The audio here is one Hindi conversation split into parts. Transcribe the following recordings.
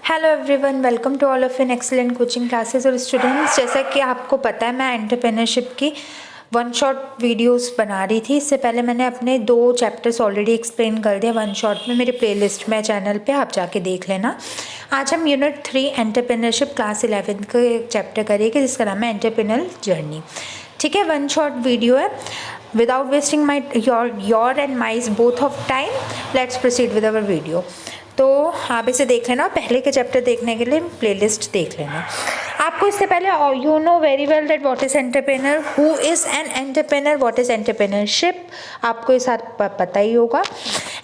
Hello everyone, welcome to all of in excellent coaching classes. और स्टूडेंट्स, जैसा कि आपको पता है, मैं एंटरप्रेन्योरशिप की वन शॉट वीडियोस बना रही थी। इससे पहले मैंने अपने 2 चैप्टर्स ऑलरेडी एक्सप्लेन कर दिया वन शॉट में, मेरे प्लेलिस्ट में चैनल पे आप जाके देख लेना। आज हम यूनिट 3 एंटरप्रेन्योरशिप क्लास 11 का एक चैप्टर करेंगे जिसका नाम है एंटरप्रेन्योरल जर्नी। ठीक है, वन शॉट वीडियो है। Without wasting my your and mine's both of time, let's proceed with our video. तो आप इसे देख लेना, पहले के चैप्टर देखने के लिए प्लेलिस्ट देख लेना। आपको इससे पहले you know very well that what is entrepreneur, who is an entrepreneur, what is entrepreneurship, आपको इस पता ही होगा।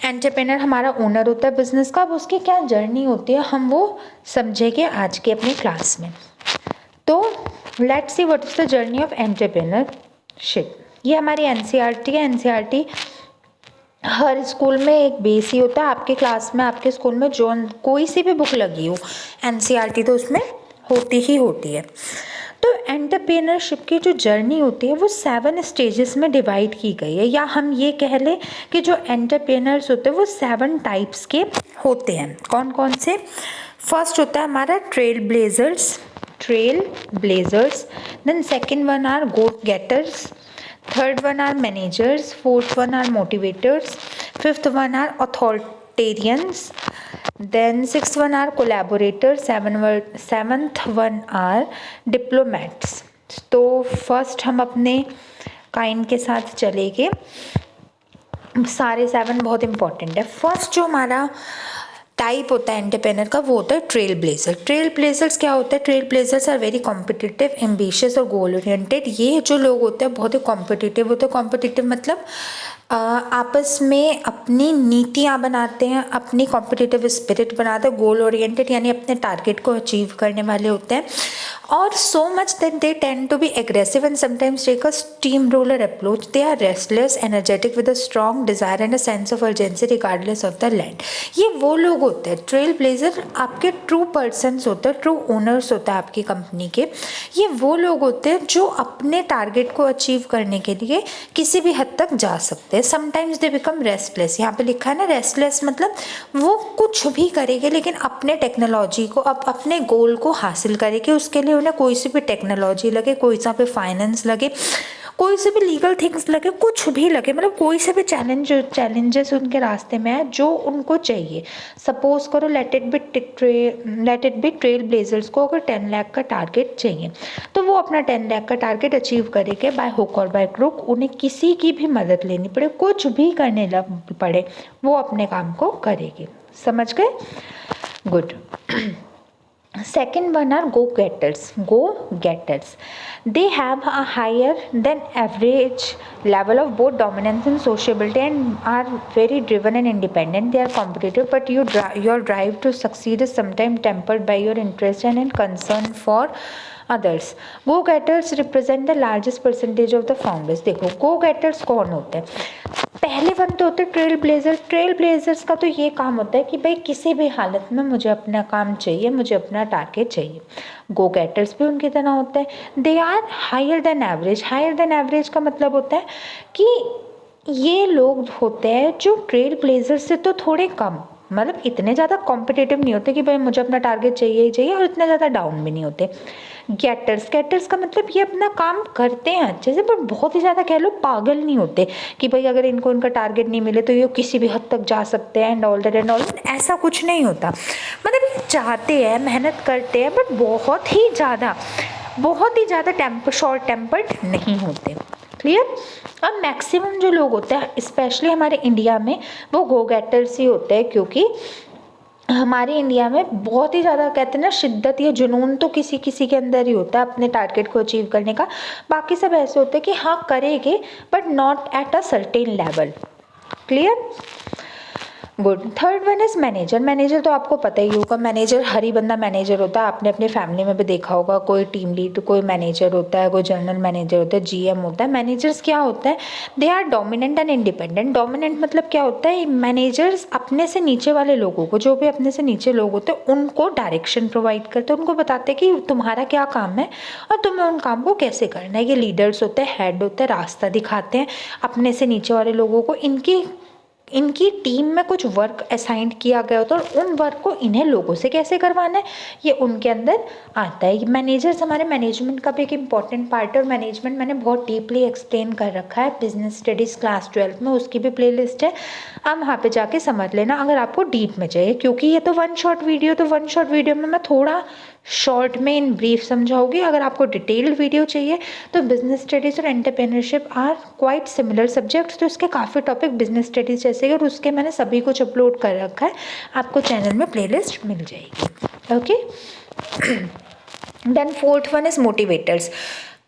एंटरप्रेन्योर हमारा ओनर होता है बिजनेस का, अब उसकी क्या जर्नी होती है हम वो समझेंगे आज के अपनी क्लास में। तो let's see what is the journey of entrepreneurship. ये हमारी एनसीईआरटी है। एनसीईआरटी हर स्कूल में एक बेस ही होता है। आपके क्लास में, आपके स्कूल में जो कोई सी भी बुक लगी हो, एनसीईआरटी तो उसमें होती ही होती है। तो एंटरप्रेन्योरशिप की जो जर्नी होती है वो 7 स्टेजेस में डिवाइड की गई है, या हम ये कह लें कि जो एंटरप्रेन्योर्स होते हैं वो 7 टाइप्स के होते हैं। कौन कौन से? फर्स्ट होता है हमारा trail blazers, then second one are go getters, third one are managers, fourth one are motivators, fifth one are authoritarians, then sixth one are collaborators, seventh one are diplomats। तो फर्स्ट हम अपने काइंड के साथ चलेंगे। सारे 7 बहुत इंपॉर्टेंट है। फर्स्ट जो हमारा टाइप होता है एंटरप्रेन्योर का वो होता है ट्रेल ब्लेजर। ट्रेल ब्लेजर्स क्या होता है? Trail blazers are very competitive, ambitious और गोल ओरिएंटेड। ये जो लोग होते हैं बहुत ही कॉम्पिटिटिव होते हैं। कॉम्पिटिटिव मतलब आपस में अपनी नीतियाँ बनाते हैं, अपनी कॉम्पिटिटिव स्पिरिट बनाते हैं। गोल ओरिएंटेड यानी अपने टारगेट को अचीव करने वाले होते हैं। और so much that they tend to be aggressive and sometimes take a steam roller approach. They are restless, energetic with a strong desire and a sense of urgency regardless of the land. ये वो लोग होते हैं, ट्रेल ब्लेजर आपके ट्रू पर्सन्स होते हैं, ट्रू ओनर्स होता है आपकी कंपनी के। ये वो लोग होते हैं जो अपने टारगेट को अचीव करने के लिए किसी भी हद तक जा सकते हैं। Sometimes they become restless. यहाँ पे लिखा है ना रेस्टलेस, मतलब वो कुछ भी करेंगे लेकिन अपने टेक्नोलॉजी को, अपने गोल को हासिल करेंगे। उसके लिए उन्हें कोई सी भी टेक्नोलॉजी लगे, कोई सा भी फाइनेंस लगे, कोई से भी लीगल थिंग्स लगे, कुछ भी लगे, मतलब कोई से भी चैलेंजेस उनके रास्ते में है जो उनको चाहिए। सपोज करो let it be trail blazers को अगर 10 लाख का टारगेट चाहिए तो वो अपना 10 लाख का टारगेट अचीव करेंगे बाय हुक और बाय क्रुक। उन्हें किसी की भी मदद लेनी पड़े, कुछ भी करने पड़े, वो अपने काम को करेंगे। समझ गए? Good. Second one are go getters. Go getters. They have a higher than average level of both dominance and sociability and are very driven and independent. They are competitive, but your drive to succeed is sometimes tempered by your interest and concern for others. Go getters represent the largest percentage of the founders. देखो go getters कौन होते हैं? पहले वन तो होते हैं ट्रेल ब्लेजर। ट्रेल ब्लेजर्स का तो ये काम होता है कि भाई किसी भी हालत में मुझे अपना काम चाहिए, मुझे अपना टारगेट चाहिए। गो गेटर्स भी उनकी तरह होते हैं। They are higher than average. Higher than average का मतलब होता है कि ये लोग होते हैं जो ट्रेल ब्लेजर से तो थोड़े कम, मतलब इतने ज़्यादा कॉम्पिटिटिव नहीं होते कि भाई मुझे अपना टारगेट चाहिए ही चाहिए, और इतने ज़्यादा डाउन भी नहीं होते। गेटर्स का मतलब ये अपना काम करते हैं अच्छे से, पर बहुत ही ज़्यादा कह लो पागल नहीं होते कि भाई अगर इनको इनका टारगेट नहीं मिले तो ये किसी भी हद तक जा सकते हैं and all that and all. ऐसा कुछ नहीं होता। मतलब ये चाहते हैं, मेहनत करते हैं, बट बहुत ही ज़्यादा शॉर्ट टेम्पर्ड नहीं होते। क्लियर? अब मैक्सिमम जो लोग होते हैं स्पेशली हमारे इंडिया में वो गो गेटर्स ही होते हैं, क्योंकि हमारे इंडिया में बहुत ही ज़्यादा कहते हैं ना शिद्दत या जुनून तो किसी किसी के अंदर ही होता है अपने टारगेट को अचीव करने का। बाकी सब ऐसे होते हैं कि हाँ करेंगे but not at a certain level. Clear? Good. Third one is manager. Manager तो आपको पता ही होगा, मैनेजर हर ही बंदा मैनेजर होता है। आपने अपने फैमिली में भी देखा होगा, कोई टीम लीड, कोई मैनेजर होता है, कोई जनरल मैनेजर होता है, जीएम होता है। मैनेजर्स क्या होता है? They are dominant and independent. Dominant मतलब क्या होता है? मैनेजर्स अपने से नीचे वाले लोगों को, जो भी अपने से नीचे लोग होते हैं उनको डायरेक्शन प्रोवाइड करते हैं, उनको बताते हैं कि तुम्हारा क्या काम है और तुम्हें उन काम को कैसे करना है। ये लीडर्स होते हैं, हेड होते हैं, रास्ता दिखाते हैं अपने से नीचे वाले लोगों को। इनकी टीम में कुछ वर्क असाइंड किया गया होता है और उन वर्क को इन्हें लोगों से कैसे करवाना है ये उनके अंदर आता है। मैनेजर्स हमारे मैनेजमेंट का भी एक इम्पॉर्टेंट पार्ट है और मैनेजमेंट मैंने बहुत डीपली एक्सप्लेन कर रखा है बिजनेस स्टडीज़ क्लास 12 में, उसकी भी प्लेलिस्ट है, आप वहाँ पे जाके समझ लेना अगर आपको डीप में चाहिए। क्योंकि ये तो वन शॉट वीडियो में मैं थोड़ा शॉर्ट में इन ब्रीफ समझाऊंगी। अगर आपको डिटेल्ड वीडियो चाहिए तो बिजनेस स्टडीज़ और entrepreneurship are quite similar subjects, तो इसके काफ़ी टॉपिक बिजनेस स्टडीज़ जैसे और उसके मैंने सभी कुछ अपलोड कर रखा है, आपको चैनल में प्लेलिस्ट मिल जाएगी। Okay then fourth one is motivators.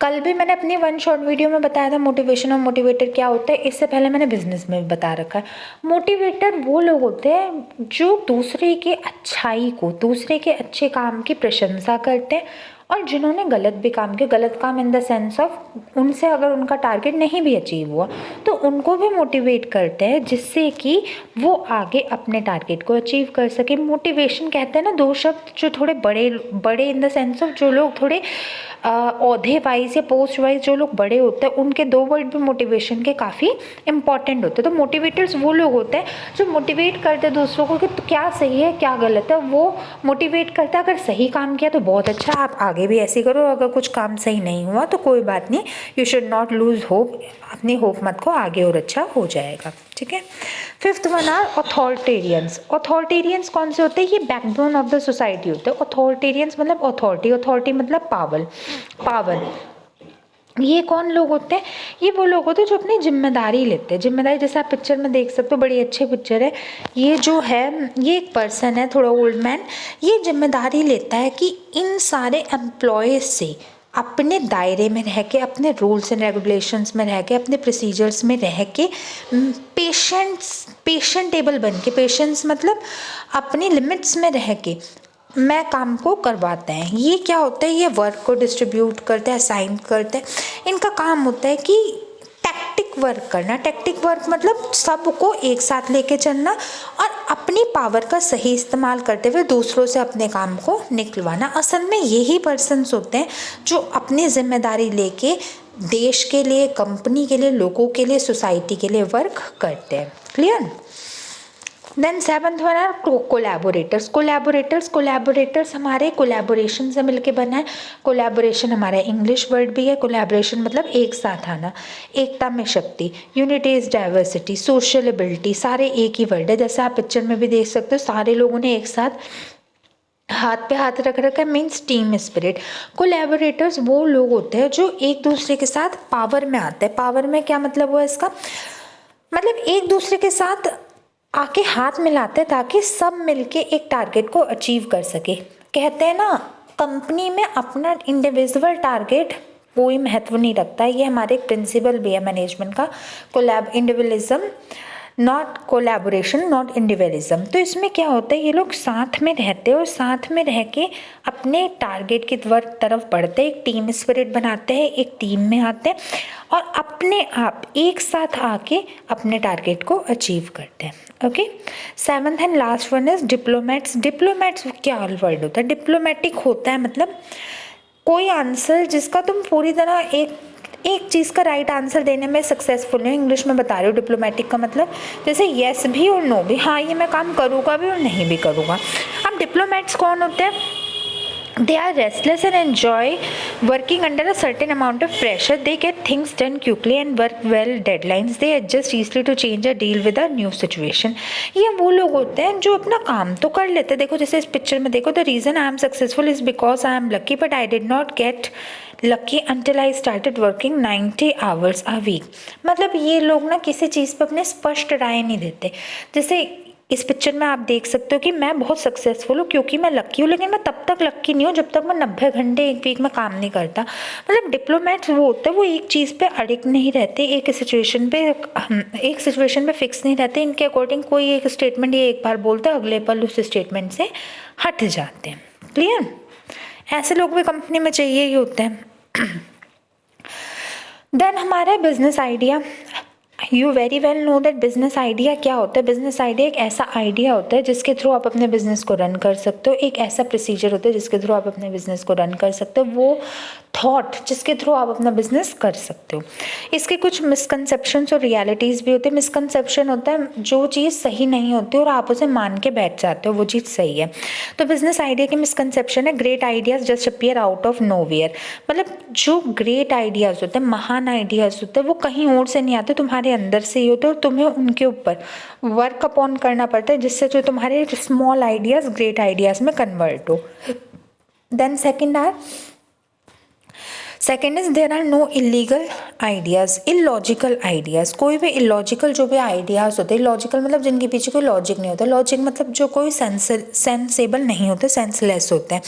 कल भी मैंने अपनी वन शॉर्ट वीडियो में बताया था मोटिवेशन और मोटिवेटर क्या होता है, इससे पहले मैंने बिजनेस में भी बता रखा है। मोटिवेटर वो लोग होते हैं जो दूसरे की अच्छाई को, दूसरे के अच्छे काम की प्रशंसा करते हैं और जिन्होंने गलत भी काम किया, गलत काम इन द सेंस ऑफ उनसे अगर उनका टारगेट नहीं भी अचीव हुआ तो उनको भी मोटिवेट करते हैं जिससे कि वो आगे अपने टारगेट को अचीव कर सके। मोटिवेशन कहते हैं ना दो शब्द जो थोड़े बड़े इन द सेंस ऑफ जो लोग थोड़े औहदे वाइज या पोस्ट वाइज जो लोग बड़े होते हैं उनके दो वर्ड भी मोटिवेशन के काफ़ी इंपॉर्टेंट होते हैं। तो मोटिवेटर्स वो लोग होते हैं जो मोटिवेट करते हैं दूसरों को कि तो क्या सही है क्या गलत है, वो मोटिवेट करता है। अगर सही काम किया तो बहुत अच्छा, आप आगे भी ऐसे करो, अगर कुछ काम सही नहीं हुआ तो कोई बात नहीं, you should not lose hope, अपनी होप मत को, आगे और अच्छा हो जाएगा। ठीक है। Fifth one are authoritarians. Authoritarians कौन से होते हैं, ये बैकबोन ऑफ द सोसाइटी होते हैं। अथॉरिटेरियंस मतलब अथॉरिटी मतलब पावर। ये कौन लोग होते हैं, ये वो लोग होते हैं जो अपनी जिम्मेदारी लेते हैं। जिम्मेदारी जैसे आप पिक्चर में देख सकते हो, बड़ी अच्छी पिक्चर है। ये जो है ये एक पर्सन है थोड़ा ओल्ड मैन, ये जिम्मेदारी लेता है कि इन सारे एम्प्लॉयज़ से अपने दायरे में रह के, अपने रूल्स एंड रेगुलेशंस में रह के, अपने प्रोसीजर्स में रह के पेशेंटेबल बन के, पेशेंस मतलब अपनी लिमिट्स में रह के मैं काम को करवाते हैं। ये क्या होता है, ये वर्क को डिस्ट्रीब्यूट करते हैं, असाइन करते हैं। इनका काम होता है कि टैक्टिक वर्क करना। टैक्टिक वर्क मतलब सबको एक साथ लेके चलना और अपनी पावर का सही इस्तेमाल करते हुए दूसरों से अपने काम को निकलवाना। असल में यही पर्सन्स होते हैं जो अपनी जिम्मेदारी लेके देश के लिए, कंपनी के लिए, लोगों के लिए, सोसाइटी के लिए वर्क करते हैं। Clear. Then seventh one are collaborators. Collaborators हमारे कोलैबोरेशन से मिलके बना है। कोलैबोरेशन हमारा इंग्लिश वर्ड भी है। कोलैबोरेशन मतलब एक साथ आना, एकता में शक्ति, यूनिटी इज डाइवर्सिटी, सोशलेबिलिटी, सारे एक ही वर्ड है। जैसे आप पिक्चर में भी देख सकते हो, सारे लोगों ने एक साथ हाथ पे हाथ रख रखा है, मीन्स टीम स्पिरिट। कोलैबोरेटर्स वो लोग होते हैं जो एक दूसरे के साथ पावर में आते हैं। पावर में क्या मतलब हुआ इसका, मतलब एक दूसरे के साथ आके हाथ मिलाते हैं ताकि सब मिलके एक टारगेट को अचीव कर सके। कहते हैं ना, कंपनी में अपना इंडिविजुअल टारगेट कोई महत्व नहीं रखता है। ये हमारे एक प्रिंसिपल भी है मैनेजमेंट का, individualism not collaboration, not individualism. तो इसमें क्या होता है, ये लोग साथ में रहते हैं और साथ में रह के अपने टारगेट की तरफ बढ़ते हैं, एक टीम स्पिरिट बनाते हैं, एक टीम में आते हैं और अपने आप एक साथ आके अपने टारगेट को अचीव करते हैं। Okay. Seventh and last one is diplomats. Diplomats क्या वर्ड होता है, डिप्लोमेटिक होता है मतलब कोई आंसर जिसका तुम पूरी तरह एक चीज़ का राइट आंसर देने में सक्सेसफुल है। इंग्लिश में बता रही हूँ डिप्लोमेटिक का मतलब, जैसे येस भी और नो भी, हाँ ये मैं काम करूँगा भी और नहीं भी करूँगा। अब डिप्लोमेट्स कौन होते हैं, they are restless and enjoy working under a certain amount of pressure. They get things done quickly and work well deadlines. They adjust easily to change or deal with a new situation. ये वो लोग होते हैं जो अपना काम तो कर लेते हैं। देखो जैसे इस पिक्चर में देखो, the reason I am successful is because I am lucky but I did not get lucky until I started working 90 hours a week. मतलब ये लोग ना किसी चीज़ पर अपने स्पष्ट राय नहीं देते। जैसे इस पिक्चर में आप देख सकते हो कि मैं बहुत सक्सेसफुल हूँ क्योंकि मैं लक्की हूँ, लेकिन मैं तब तक लक्की नहीं हूँ जब तक मैं 90 घंटे एक वीक में काम नहीं करता। मतलब डिप्लोमेट्स वो होते हैं, वो एक चीज़ पे अडिग नहीं रहते, एक सिचुएशन पे फिक्स नहीं रहते। इनके अकॉर्डिंग कोई एक स्टेटमेंट ये एक बार बोलते हैं, अगले पल उस स्टेटमेंट से हट जाते हैं। क्लियर। ऐसे लोग भी कंपनी में चाहिए ही होते हैं। देन हमारा business idea. You very well know that business idea क्या होता है। बिजनेस आइडिया एक ऐसा आइडिया होता है जिसके थ्रू आप अपने बिजनेस को रन कर सकते हो, एक ऐसा प्रोसीजर होता है जिसके थ्रू आप अपने बिजनेस को रन कर सकते हो, वो थॉट जिसके थ्रू आप अपना बिजनेस कर सकते हो। इसके कुछ मिसकंसेप्शंस और रियलिटीज़ भी होते हैं। मिसकंसेप्शन होता है जो चीज़ सही नहीं होती और आप उसे मान के बैठ जाते हो वो चीज़ सही है। तो बिजनेस आइडिया की मिसकंसेप्शन है great ideas just appear out of nowhere. मतलब जो ग्रेट आइडियाज़ होते हैं, महान आइडियाज़ होते हैं, वो कहीं और से नहीं आते, तुम्हारे अंदर से ही होते हैं और तुम्हें उनके ऊपर वर्क अपॉन करना पड़ता है जिससे जो तुम्हारे स्मॉल आइडियाज़ ग्रेट आइडियाज़ में कन्वर्ट हो। Then second is there are no illegal ideas, illogical ideas. कोई भी इलॉजिकल जो भी आइडियाज़ होते हैं, लॉजिकल मतलब जिनके पीछे कोई लॉजिक नहीं होता, लॉजिक मतलब जो कोई सेंसेबल नहीं होते, सेंसलेस होते हैं,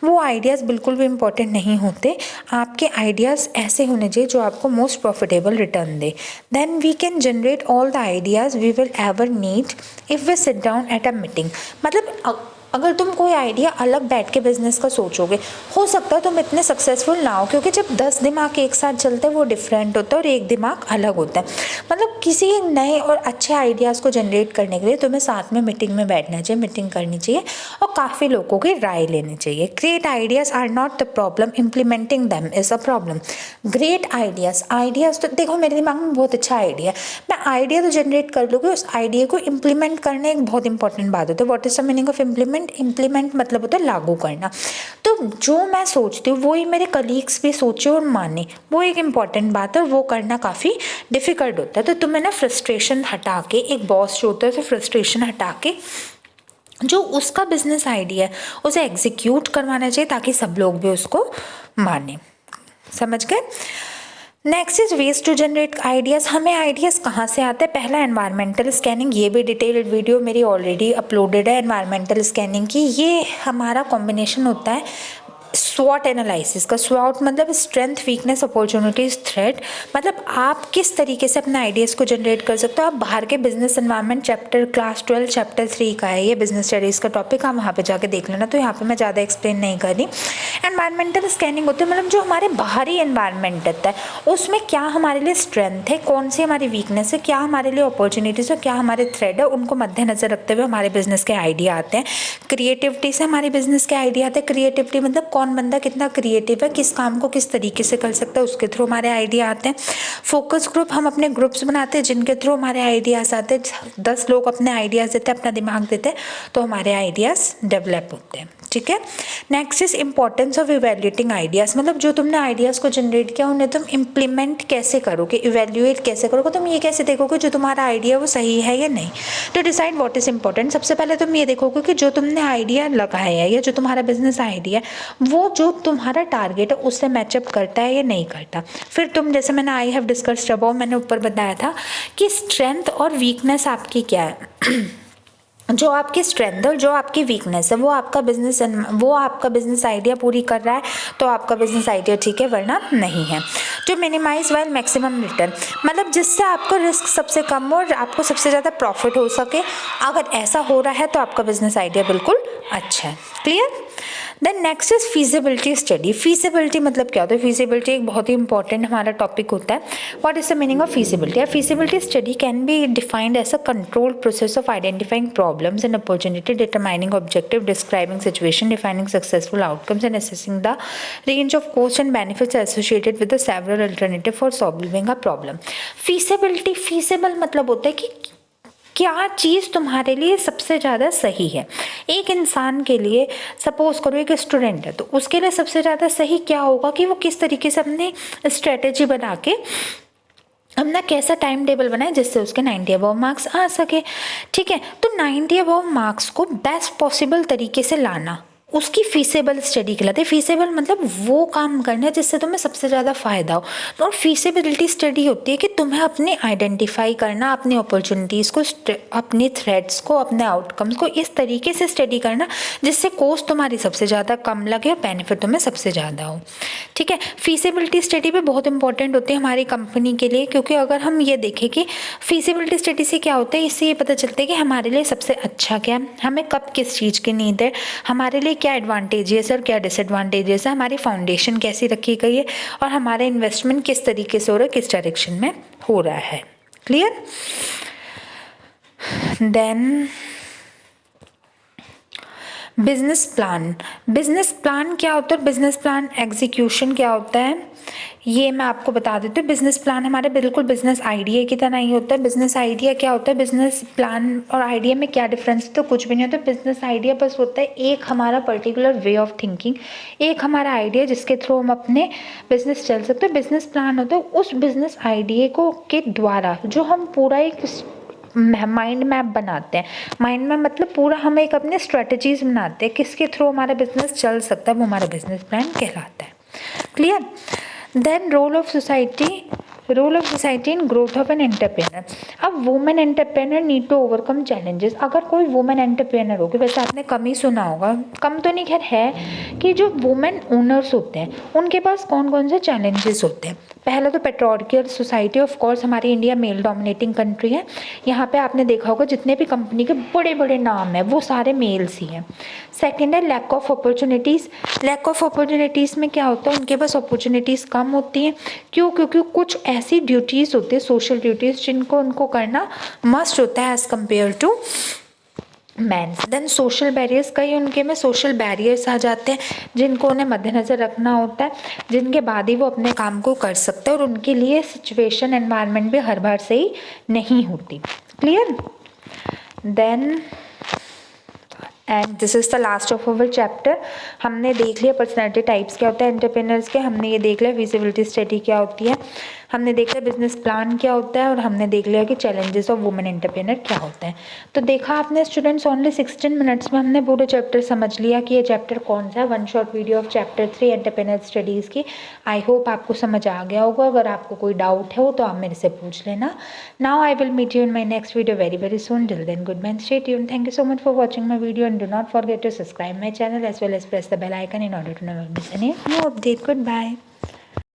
वो आइडियाज़ बिल्कुल भी इम्पॉर्टेंट नहीं होते। आपके आइडियाज़ ऐसे होने चाहिए जो आपको मोस्ट प्रॉफिटेबल रिटर्न दे। Then we can generate all the ideas we will ever need if we sit down at a meeting. मतलब अगर तुम कोई आइडिया अलग बैठ के बिजनेस का सोचोगे, हो सकता है तुम इतने सक्सेसफुल ना हो, क्योंकि जब 10 दिमाग एक साथ चलते हैं वो डिफरेंट होता है और एक दिमाग अलग होता है। मतलब किसी नए और अच्छे आइडियाज़ को जनरेट करने के लिए तुम्हें साथ में मीटिंग में बैठना चाहिए, मीटिंग करनी चाहिए और काफ़ी लोगों की राय लेनी चाहिए। Great ideas are not the problem, implementing them is a problem. Great ideas तो देखो मेरे दिमाग में बहुत अच्छा आइडिया है, मैं आइडिया तो जनरेट कर लूँगी, उस आइडिया को इम्प्लीमेंट करना एक बहुत इंपॉर्टेंट बात होती है। What is the meaning of implement मतलब होता है लागू करना। तो जो मैं सोचती हूँ वही मेरे कलीग्स भी सोचे और माने, वो एक इम्पॉर्टेंट बात है, वो करना काफ़ी डिफ़िकल्ट होता है। तो तुम्हें ना फ्रस्ट्रेशन हटा के, एक बॉस जो होता है तो फ्रस्ट्रेशन हटा के जो उसका बिजनेस आइडिया है उसे एग्जीक्यूट करवाना चाहिए ताकि सब लोग भी उसको माने। समझ गए? Next is ways to generate ideas. हमें आइडियाज़ कहाँ से आते हैं? पहला एनवायरमेंटल स्कैनिंग, ये भी डिटेल्ड वीडियो मेरी ऑलरेडी अपलोडेड है एनवायरमेंटल स्कैनिंग की। ये हमारा कॉम्बिनेशन होता है स्वॉट एनालिसिस का। स्वॉट मतलब स्ट्रेंथ, वीकनेस, अपॉर्चुनिटीज, थ्रेट। मतलब आप किस तरीके से अपने आइडियाज़ को जनरेट कर सकते हो। आप बाहर के business environment chapter class 12 chapter 3 का है ये बिजनेस स्टडीज़ का टॉपिक, आप वहाँ पे जाके देख लेना। तो यहाँ पे मैं ज़्यादा एक्सप्लेन नहीं कर रही। एनवायरमेंटल स्कैनिंग होती है मतलब जो हमारे बाहरी एनवायरनमेंट रहता है उसमें क्या हमारे लिए स्ट्रेंथ है, कौन सी हमारी वीकनेस है, क्या हमारे लिए अपॉर्चुनिटीज़ है, क्या हमारे थ्रेड है, उनको मद्देनजर रखते हुए हमारे बिजनेस के आइडिया आते हैं। क्रिएटिविटी से हमारे बिजनेस के आइडिया आते हैं। क्रिएटिविटी मतलब कौन बंदा कितना क्रिएटिव है, किस काम को किस तरीके से कर सकता है, उसके थ्रू हमारे आइडिया आते हैं। फोकस ग्रुप, हम अपने ग्रुप्स बनाते हैं जिनके थ्रू हमारे आइडियाज़ आते हैं। 10 लोग अपने आइडियाज़ देते हैं, अपना दिमाग देते हैं, तो हमारे आइडियाज़ डेवलप होते हैं। ठीक है। Next is importance of evaluating ideas. मतलब जो तुमने आइडियाज़ को जनरेट किया उन्हें तुम इम्प्लीमेंट कैसे करोगे, इवेल्युएट कैसे करोगे, तुम ये कैसे देखोगे जो तुम्हारा आइडिया वो सही है या नहीं। तो डिसाइड व्हाट इज़ इंपॉर्टेंट। सबसे पहले तुम ये देखोगे कि जो तुमने आइडिया लगाया है या जो तुम्हारा बिजनेस आइडिया है वो जो तुम्हारा टारगेट है उससे मैचअप करता है या नहीं करता। फिर तुम, जैसे मैंने आई हैव डिस्कस्ड अबाउट, मैंने ऊपर बताया था कि स्ट्रेंथ और वीकनेस आपकी क्या है। जो आपकी स्ट्रेंथ और जो आपकी वीकनेस है वो आपका बिजनेस आइडिया पूरी कर रहा है तो आपका बिजनेस आइडिया ठीक है, वरना नहीं है। जो मिनिमाइज वाइल मैक्सिमम रिटर्न, मतलब जिससे आपको रिस्क सबसे कम हो और आपको सबसे ज़्यादा प्रॉफिट हो सके, अगर ऐसा हो रहा है तो आपका बिजनेस आइडिया बिल्कुल अच्छा है। Clear? Then next is feasibility study. Feasibility मतलब क्या होता है? फीजिबिलिटी एक बहुत ही इंपॉर्टेंट हमारा टॉपिक होता है। What is the meaning of feasibility? Feasibility study can be defined as a controlled process of identifying problems and opportunity, determining objective, describing situation, defining successful outcomes and assessing the range of cost and benefits associated with the several alternative for solving a problem. Feasibility, feasible मतलब होता है कि क्या चीज़ तुम्हारे लिए सबसे ज़्यादा सही है। एक इंसान के लिए, सपोज करो एक स्टूडेंट है तो उसके लिए सबसे ज़्यादा सही क्या होगा कि वो किस तरीके से अपनी स्ट्रेटेजी बना के अपना कैसा टाइम टेबल बनाए जिससे उसके 90 अबव मार्क्स आ सके। ठीक है, तो 90 अबव मार्क्स को बेस्ट पॉसिबल तरीके से लाना उसकी फीसेबल स्टडी कहलाती है। फीसेबल मतलब वो काम करना है जिससे तुम्हें सबसे ज़्यादा फ़ायदा हो। और फीसेबिलिटी स्टडी होती है कि तुम्हें अपने आइडेंटिफाई करना, अपनी अपॉर्चुनिटीज़ को, अपनी थ्रेट्स को, अपने आउटकम्स को इस तरीके से स्टडी करना जिससे कॉस्ट तुम्हारी सबसे ज़्यादा कम लगे और बेनिफिट तुम्हें सबसे ज़्यादा हो। ठीक है, फीसेबिलिटी स्टडी भी बहुत इंपॉर्टेंट होती है हमारी कंपनी के लिए, क्योंकि अगर हम ये देखें कि फीसेबिलिटी स्टडी से क्या होता है, इससे ये पता चलता है कि हमारे लिए सबसे अच्छा क्या है, हमें कब किस चीज़ की नीड है, हमारे लिए क्या एडवांटेजेस और क्या डिसएडवांटेजेस है, हमारी फाउंडेशन कैसी रखी गई है और हमारा इन्वेस्टमेंट किस तरीके से हो रहा है, किस डायरेक्शन में हो रहा है। क्लियर? देन बिजनेस प्लान क्या होता है? बिजनेस प्लान एग्जीक्यूशन क्या होता है ये मैं आपको बता देती हूँ। बिजनेस प्लान हमारे बिल्कुल बिजनेस आइडिया की तरह ही होता है। बिजनेस आइडिया क्या होता है? बिजनेस प्लान और आइडिया में क्या डिफरेंस? तो कुछ भी नहीं होता। बिजनेस आइडिया बस होता है एक हमारा पर्टिकुलर वे ऑफ थिंकिंग, एक हमारा आइडिया जिसके थ्रू हम अपने बिजनेस चल सकते हैं। बिजनेस प्लान होता है उस बिजनेस आइडिया को के द्वारा जो हम पूरा एक माइंड मैप बनाते हैं। माइंड मैप मतलब पूरा हम एक अपने स्ट्रेटजीज बनाते हैं किसके थ्रू हमारा बिजनेस चल सकता है, वो हमारा बिजनेस प्लान कहलाता है। Clear? Then role of society in growth of an entrepreneur. अब women entrepreneur need to overcome challenges. अगर कोई वुमेन एंटरप्रेनर होगी, वैसे आपने कम ही सुना होगा, कम तो नहीं खैर है, कि जो वुमेन ओनर्स होते हैं उनके पास कौन कौन से चैलेंजेस होते हैं। पहला तो पेट्रियार्कल सोसाइटी, ऑफ कोर्स हमारी इंडिया मेल डोमिनेटिंग कंट्री है। यहाँ पे आपने देखा होगा जितने भी कंपनी के बड़े बड़े नाम हैं वो सारे मेल्स ही हैं। सेकेंड है lack of opportunities. Lack of opportunities में क्या होता है? उनके पास अपॉर्चुनिटीज़ कम होती हैं। क्यों? क्योंकि कुछ ऐसी ड्यूटीज़ होती है, सोशल ड्यूटीज़, जिनको उनको करना मस्ट होता है एज़ कम्पेयर टू मैंस। देन सोशल बैरियर्स, कई उनके में सोशल बैरियर्स आ जाते हैं जिनको उन्हें मद्देनज़र रखना होता है, जिनके बाद ही वो अपने काम को कर सकते हैं, और उनके लिए सिचुएशन एनवायरनमेंट भी हर बार से ही नहीं होती। Clear? Then and this is the last of our chapter. हमने देख लिया पर्सनैलिटी टाइप्स क्या होता है एंटरप्रेन्योर्स के, हमने ये देख लिया विजिबिलिटी स्टडी क्या होती है, हमने देख लिया बिजनेस प्लान क्या होता है, और हमने देख लिया कि चैलेंजेस ऑफ वुमेन एंटरप्रेन्योर क्या होता है। तो देखा आपने स्टूडेंट्स, ओनली 16 मिनट्स में हमने पूरे चैप्टर समझ लिया कि ये चैप्टर कौन सा है। One short video of chapter 3 entrepreneur studies की। आई होप आपको समझ आ गया होगा। अगर आपको कोई डाउट है हो तो आप मेरे से पूछ लेना। Now I will meet you in my next video very very soon. Till then goodbye and stay tuned. Thank you so much for watching my video, and do not forget to subscribe my channel as well as press the bell icon in order to never miss any new update. Goodbye.